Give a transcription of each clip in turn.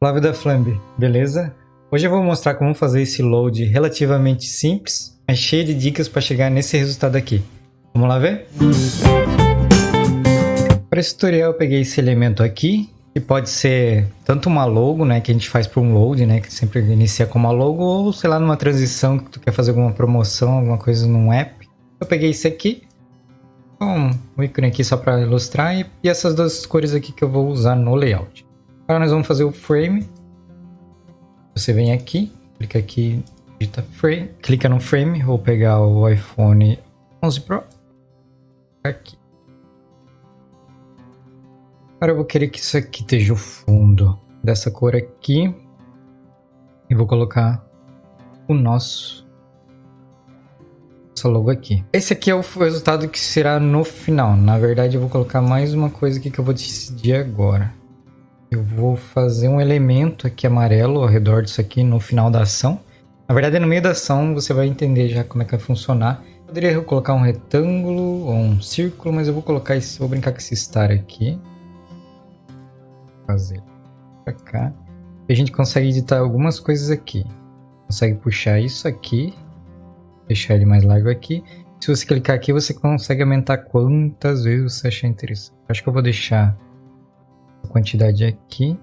Olá, Vida Flambe, beleza? Hoje eu vou mostrar como fazer esse load relativamente simples, mas cheio de dicas para chegar nesse resultado aqui. Vamos lá ver? Para esse tutorial eu peguei esse elemento aqui, que pode ser tanto uma logo, né, que a gente faz para um load, né, que sempre inicia com uma logo, ou sei lá, numa transição que tu quer fazer alguma promoção, alguma coisa num app. Eu peguei esse aqui, um ícone aqui só para ilustrar, e essas duas cores aqui que eu vou usar no layout. Agora nós vamos fazer o frame. Você vem aqui, clica aqui, digita frame, clica no frame, vou pegar o iPhone 11 Pro, aqui. Agora eu vou querer que isso aqui esteja o fundo dessa cor aqui, e vou colocar o nosso logo aqui. Esse aqui é o resultado que será no final. Na verdade eu vou colocar mais uma coisa aqui que eu vou decidir agora. Eu vou fazer um elemento aqui amarelo ao redor disso aqui no final da ação. Na verdade, no meio da ação você vai entender já como é que vai funcionar. Eu poderia colocar um retângulo ou um círculo, mas eu vou colocar esse, vou brincar com esse star aqui. Vou fazer pra cá. E a gente consegue editar algumas coisas aqui. Consegue puxar isso aqui, deixar ele mais largo aqui. Se você clicar aqui, você consegue aumentar quantas vezes você achar interessante. Acho que eu vou deixar a quantidade aqui,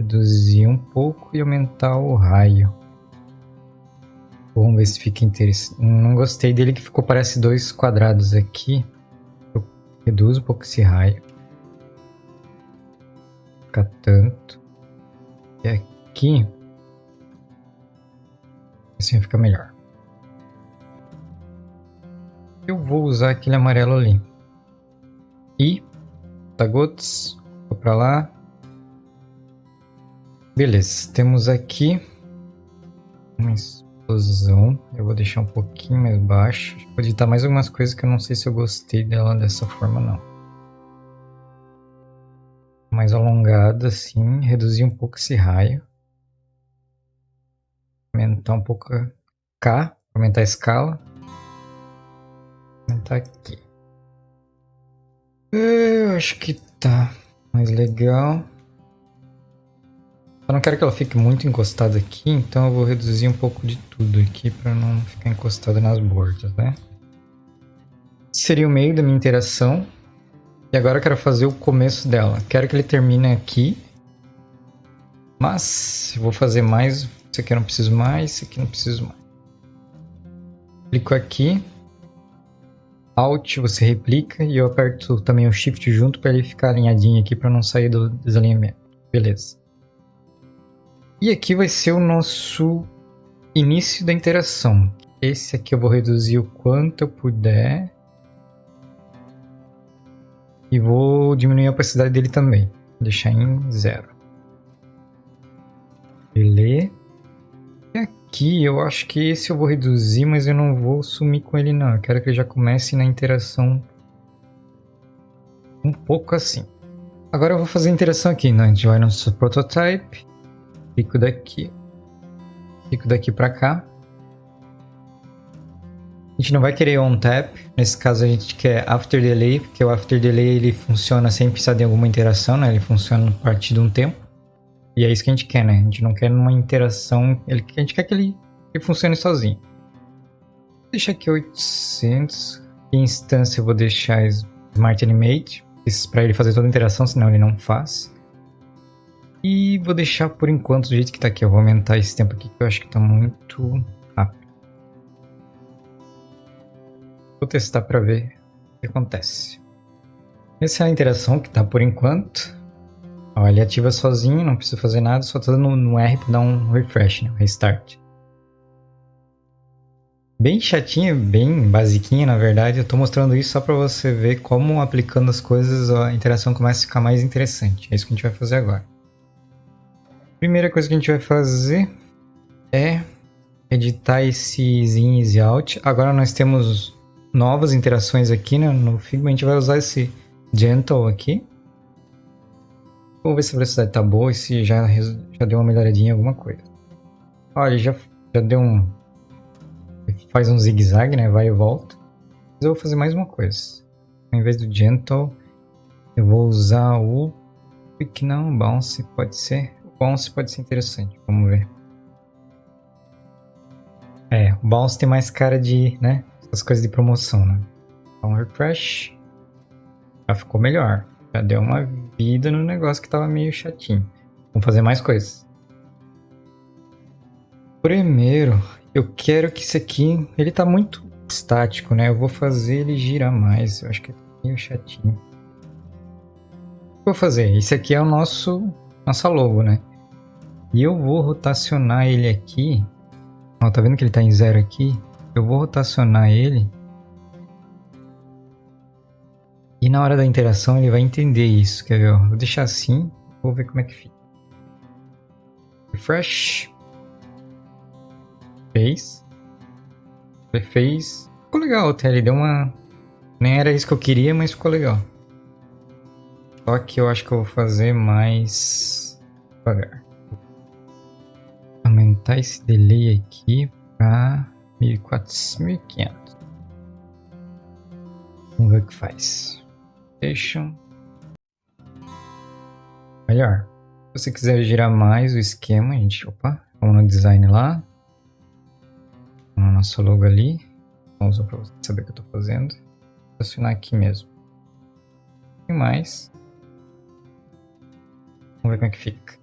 reduzir um pouco e aumentar o raio. Vamos ver se fica interessante. Não gostei dele que ficou, parece dois quadrados aqui. Eu reduzo um pouco esse raio. Fica tanto. E aqui assim fica melhor. Eu vou usar aquele amarelo ali. E gotas. Vou pra lá. Beleza, temos aqui uma explosão. Eu vou deixar um pouquinho mais baixo. Vou editar mais algumas coisas que eu não sei se eu gostei dela dessa forma não. Mais alongada assim, reduzir um pouco esse raio. Aumentar um pouco a K, aumentar a escala. Aumentar aqui. Eu acho que tá mais legal. Eu não quero que ela fique muito encostada aqui, então eu vou reduzir um pouco de tudo aqui para não ficar encostada nas bordas, né? Esse seria o meio da minha interação. E agora eu quero fazer o começo dela. Quero que ele termine aqui. Mas eu vou fazer mais. Esse aqui eu não preciso mais, esse aqui eu não preciso mais. Clico aqui. Alt, você replica e eu aperto também o Shift junto para ele ficar alinhadinho aqui para não sair do desalinhamento. Beleza. E aqui vai ser o nosso início da interação. Esse aqui eu vou reduzir o quanto eu puder. E vou diminuir a opacidade dele também. Vou deixar em 0. Beleza. E aqui eu acho que esse eu vou reduzir, mas eu não vou sumir com ele não. Eu quero que ele já comece na interação um pouco assim. Agora eu vou fazer a interação aqui, né? A gente vai no nosso prototype. Clico daqui para cá. A gente não vai querer on tap, nesse caso a gente quer after delay, porque o after delay ele funciona sem precisar de alguma interação, né? Ele funciona a partir de um tempo. E é isso que a gente quer, né? A gente não quer uma interação, a gente quer que ele funcione sozinho. Vou deixar aqui 800. Em instância eu vou deixar Smart Animate, para ele fazer toda a interação, senão ele não faz. E vou deixar por enquanto do jeito que tá aqui. Eu vou aumentar esse tempo aqui que eu acho que tá muito rápido. Vou testar para ver o que acontece. Essa é a interação que tá por enquanto. Ó, ele ativa sozinho, não precisa fazer nada, só tô dando no R para dar um refresh, né? Restart. Bem chatinha, bem basiquinha na verdade. Eu tô mostrando isso só para você ver como aplicando as coisas a interação começa a ficar mais interessante. É isso que a gente vai fazer agora. Primeira coisa que a gente vai fazer é editar esses ins e out. Agora nós temos novas interações aqui, né? No Figma a gente vai usar esse gentle aqui. Vamos ver se a velocidade tá boa e se já deu uma melhoradinha em alguma coisa. Olha, já deu um... faz um zigue-zague, né? Vai e volta. Mas eu vou fazer mais uma coisa. Ao invés do gentle, eu vou usar o... Quick não, bounce, pode ser. Bounce pode ser interessante, vamos ver. O Bounce tem mais cara de, né? Essas coisas de promoção, né? Então, refresh. Já ficou melhor. Já deu uma vida no negócio que tava meio chatinho. Vamos fazer mais coisas. Primeiro, eu quero que isso aqui... Ele tá muito estático, né? Eu vou fazer ele girar mais. Eu acho que é meio chatinho. O que eu vou fazer? Esse aqui é o nossa logo, né? E eu vou rotacionar ele aqui. Ó, tá vendo que ele tá em 0 aqui? Eu vou rotacionar ele. E na hora da interação ele vai entender isso. Quer ver? Ó? Vou deixar assim. Vou ver como é que fica. Refresh. Fez. Fez. Ficou legal até. Ele deu uma... Nem era isso que eu queria, mas ficou legal. Só que eu acho que eu vou fazer mais devagar. Aumentar esse delay aqui para 1400, 1500. Vamos ver o que faz. Deixa. Melhor. Se você quiser girar mais o esquema, a gente... Opa, vamos no design lá. Vamos no nosso logo ali. Vamos usar para você saber o que eu estou fazendo. Vou assinar aqui mesmo. E mais. Vamos ver como é que fica.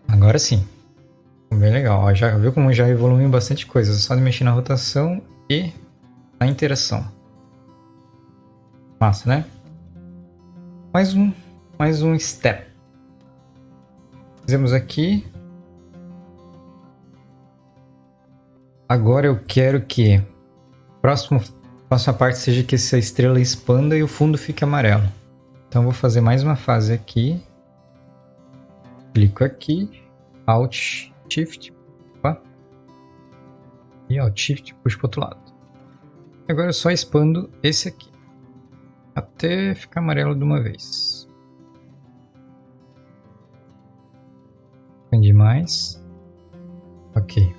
Agora sim. Bem legal. Ó, já viu como já evoluiu bastante coisa. Só de mexer na rotação e na interação. Massa, né? Mais um step. Fizemos aqui. Agora eu quero que próxima parte seja que essa estrela expanda e o fundo fique amarelo. Então eu vou fazer mais uma fase aqui. Clico aqui. Alt Shift. Opa. E Alt Shift puxo para o outro lado. Agora eu só expando esse aqui. Até ficar amarelo de uma vez. Expande mais. Ok.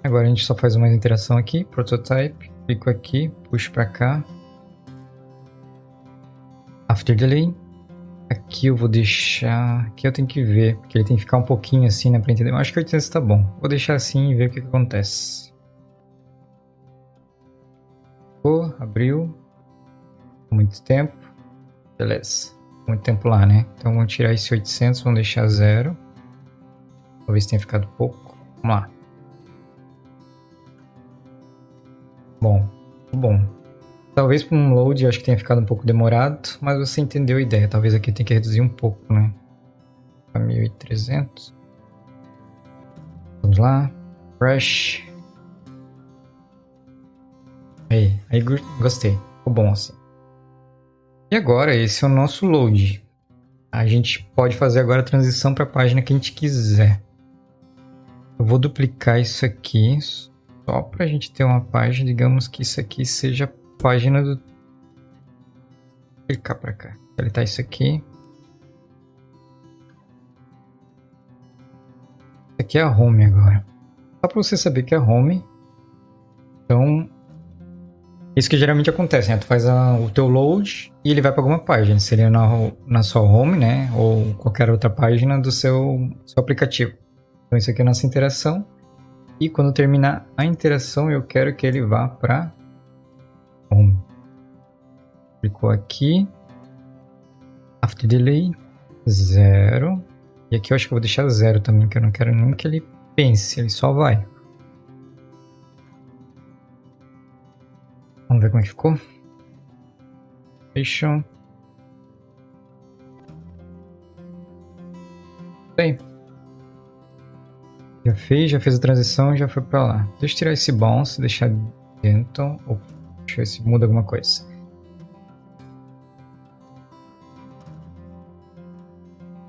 Agora a gente só faz uma interação aqui. Prototype. Clico aqui. Puxo para cá. After Delay. Aqui eu vou deixar... Aqui eu tenho que ver. Porque ele tem que ficar um pouquinho assim, né? Pra entender. Eu acho que 800 tá bom. Vou deixar assim e ver o que acontece. Abriu. Muito tempo. Beleza. Muito tempo lá, né? Então vamos tirar esse 800. Vamos deixar 0. Talvez tenha ficado pouco. Vamos lá. Bom. Talvez para um load acho que tenha ficado um pouco demorado, mas você entendeu a ideia. Talvez aqui tenha que reduzir um pouco, né? Para 1300. Vamos lá. Fresh. Aí gostei. Ficou bom assim. E agora esse é o nosso load. A gente pode fazer agora a transição para a página que a gente quiser. Eu vou duplicar isso aqui só para a gente ter uma página. Digamos que isso aqui seja a página do... Vou clicar para cá. Deletar isso aqui. Isso aqui é a home agora. Só para você saber que é a home. Então, isso que geralmente acontece, né? Tu faz o teu load e ele vai para alguma página. Seria na sua home, né? Ou qualquer outra página do seu aplicativo. Então isso aqui é a nossa interação. E quando terminar a interação, eu quero que ele vá para home. Clicou aqui. After Delay. 0. E aqui eu acho que eu vou deixar 0 também, que eu não quero nem que ele pense. Ele só vai. Vamos ver como é que ficou. Fechou. Bem. Já fez a transição e já foi pra lá. Deixa eu tirar esse bounce, deixar dentro. Deixa eu ver se muda alguma coisa.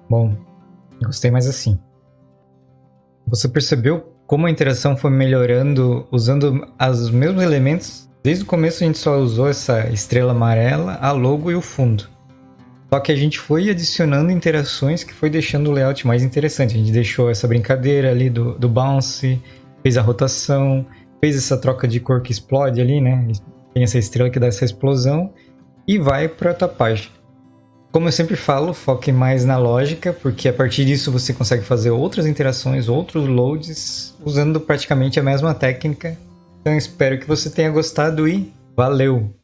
Bom, gostei mais assim. Você percebeu como a interação foi melhorando usando os mesmos elementos? Desde o começo a gente só usou essa estrela amarela, a logo e o fundo. Só que a gente foi adicionando interações que foi deixando o layout mais interessante. A gente deixou essa brincadeira ali do bounce, fez a rotação, fez essa troca de cor que explode ali, né? Tem essa estrela que dá essa explosão e vai para outra página. Como eu sempre falo, foque mais na lógica, porque a partir disso você consegue fazer outras interações, outros loads, usando praticamente a mesma técnica. Então espero que você tenha gostado e valeu!